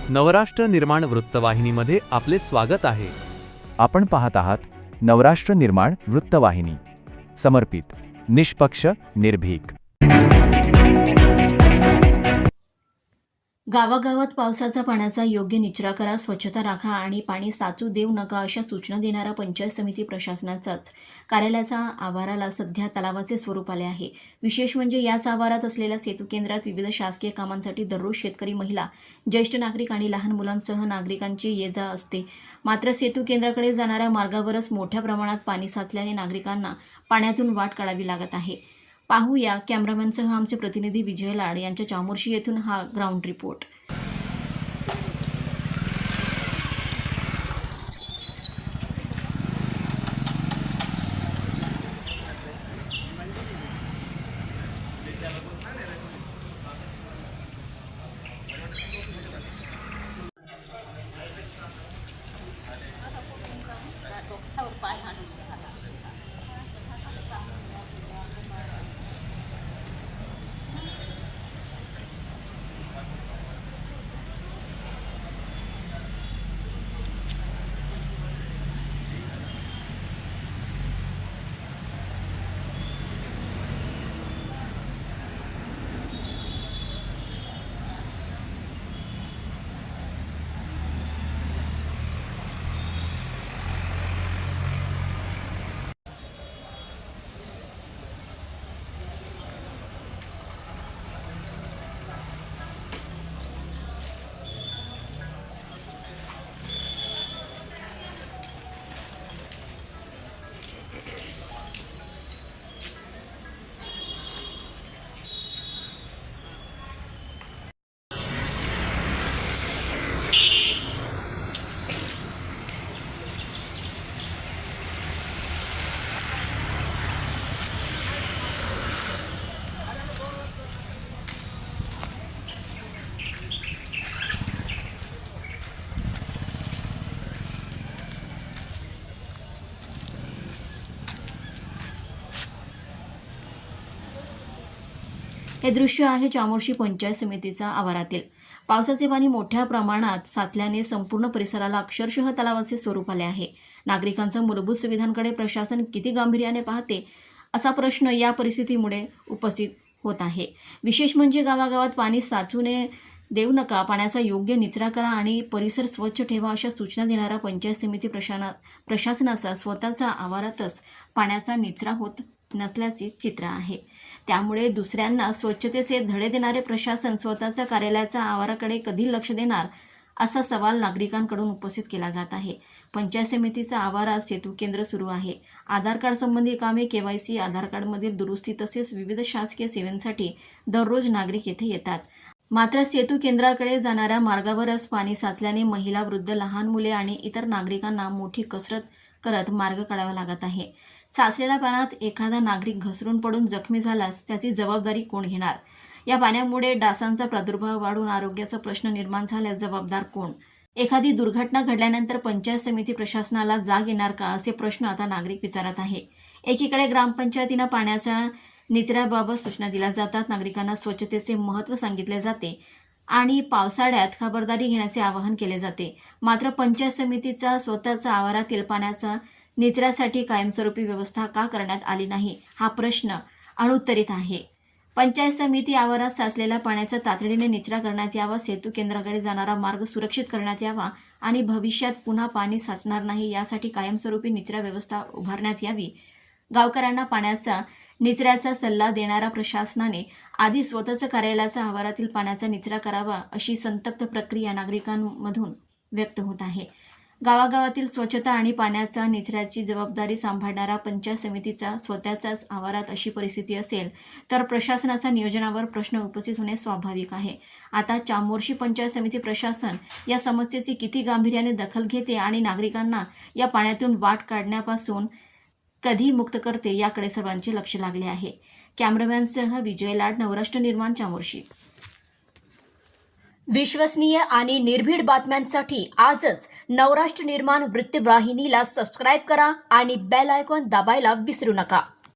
नवराष्ट्र निर्माण वृत्तवाहिनीमध्ये आपले स्वागत आहे. आपण पाहत आहात नवराष्ट्र निर्माण वृत्तवाहिनी, समर्पित, निष्पक्ष, निर्भीक. गावागावात पावसाचा पाण्याचा योग्य निचरा करा, स्वच्छता राखा आणि पाणी साचू देऊ नका अशा सूचना देणारा पंचायत समिती प्रशासनाचाच कार्यालयाचा आवाराला सध्या तलावाचे स्वरूप आले आहे. विशेष म्हणजे याच आवारात असलेल्या सेतू केंद्रात विविध शासकीय कामांसाठी दररोज शेतकरी, महिला, ज्येष्ठ नागरिक आणि लहान मुलांसह नागरिकांची ये-जा असते. मात्र सेतू केंद्राकडे जाणाऱ्या मार्गावरच मोठ्या प्रमाणात पाणी साचल्याने नागरिकांना पाण्यातून वाट काढावी लागत आहे. पाहूया कॅमेरामॅनसह आमचे प्रतिनिधी विजय लाड यांच्या चामोर्शी येथून हा ग्राउंड रिपोर्ट. हे दृश्य आहे चामोर्शी पंचायत समितीचा आवारातील. पावसाचे पाणी मोठ्या प्रमाणात साचल्याने संपूर्ण परिसराला अक्षरशः तलावाचे स्वरूप आले आहे. नागरिकांच्या मूलभूत सुविधांकडे प्रशासन किती गांभीर्याने पाहते असा प्रश्न या परिस्थितीमुळे उपस्थित होत आहे. विशेष म्हणजे गावागावात पाणी साचू देऊ नका, पाण्याचा योग्य निचरा करा आणि परिसर स्वच्छ ठेवा अशा सूचना देणारा पंचायत समिती प्रशासनाचा स्वतःचा आवारातच पाण्याचा निचरा होत नसल्याचे चित्र आहे. त्यामुळे दुसऱ्यांना स्वच्छतेचे धडे देणारे प्रशासन स्वतःच्या कार्यालयाच्या आवाराकडे कधी लक्ष देणार असा सवाल नागरिकांकडून उपस्थित केला जात आहे. पंचायत समितीचा आवारात सेतू केंद्र सुरू आहे. आधार कार्ड संबंधी कामे, KYC, आधार कार्डमधील दुरुस्ती तसेच विविध शासकीय सेवांसाठी दररोज नागरिक येथे येतात. मात्र सेतू केंद्राकडे जाणाऱ्या मार्गावरच पाणी साचल्याने महिला, वृद्ध, लहान मुले आणि इतर नागरिकांना मोठी कसरत करत मार्ग काढावा लागत आहे. साचलेल्या पाण्यात एखादा नागरिक घसरून पडून जखमी झाल्यास त्याची जबाबदारी कोण घेणार? या पाण्यामुळे डासांचा प्रादुर्भाव वाढून आरोग्याचा प्रश्न निर्माण झाल्यास जबाबदार कोण? एखादी दुर्घटना घडल्यानंतर पंचायत समिती प्रशासनाला जाग येणार का, असे प्रश्न आता नागरिक विचारत आहे. एकीकडे ग्रामपंचायतींना पाण्याच्या निचऱ्याबाबत सूचना दिल्या जातात, नागरिकांना स्वच्छतेचे महत्त्व सांगितले जाते आणि पावसाळ्यात खबरदारी घेण्याचे आवाहन केले जाते. मात्र पंचायत समितीचा स्वतःचा आवारातील पाण्याचा निचऱ्यासाठी कायमस्वरूपी व्यवस्था का करण्यात आली नाही, हा प्रश्न अनुत्तरित आहे. पंचायत समिती आवारात साचलेल्या पाण्याचा तातडीने निचरा करण्यात यावा, सेतू केंद्राकडे जाणारा मार्ग सुरक्षित करण्यात यावा आणि भविष्यात पुन्हा पाणी साचणार नाही यासाठी कायमस्वरूपी निचरा व्यवस्था उभारण्यात यावी. गावकऱ्यांना पाण्याचा निचऱ्याचा सल्ला देणाऱ्या प्रशासनाने आधी स्वतःच्या कार्यालयाच्या आवारातील पाण्याचा निचरा करावा अशी संतप्त प्रक्रिया नागरिकांमधून व्यक्त होत आहे. गावागावातील स्वच्छता आणि पाण्याचा निचऱ्याची जबाबदारी सांभाळणाऱ्या पंचायत समितीचा स्वतःच्याच आवारात अशी परिस्थिती असेल तर प्रशासनाच्या नियोजनावर प्रश्न उपस्थित होणे स्वाभाविक आहे. आता चामोर्शी पंचायत समिती प्रशासन या समस्येची किती गांभीर्याने दखल घेते आणि नागरिकांना या पाण्यातून वाट काढण्यापासून कधी मुक्त करते याकडे सर्वांचे लक्ष लागले आहे. कॅमेरामॅनसह विजय लाड, नवराष्ट्र निर्माण, चामोर्शी. विश्वसनीय आणि निर्भीड बातम्यांसाठी आजच नवराष्ट्र निर्माण वृत्तवाहिनीला सबस्क्राईब करा आणि बेल आयकॉन दाबायला विसरू नका.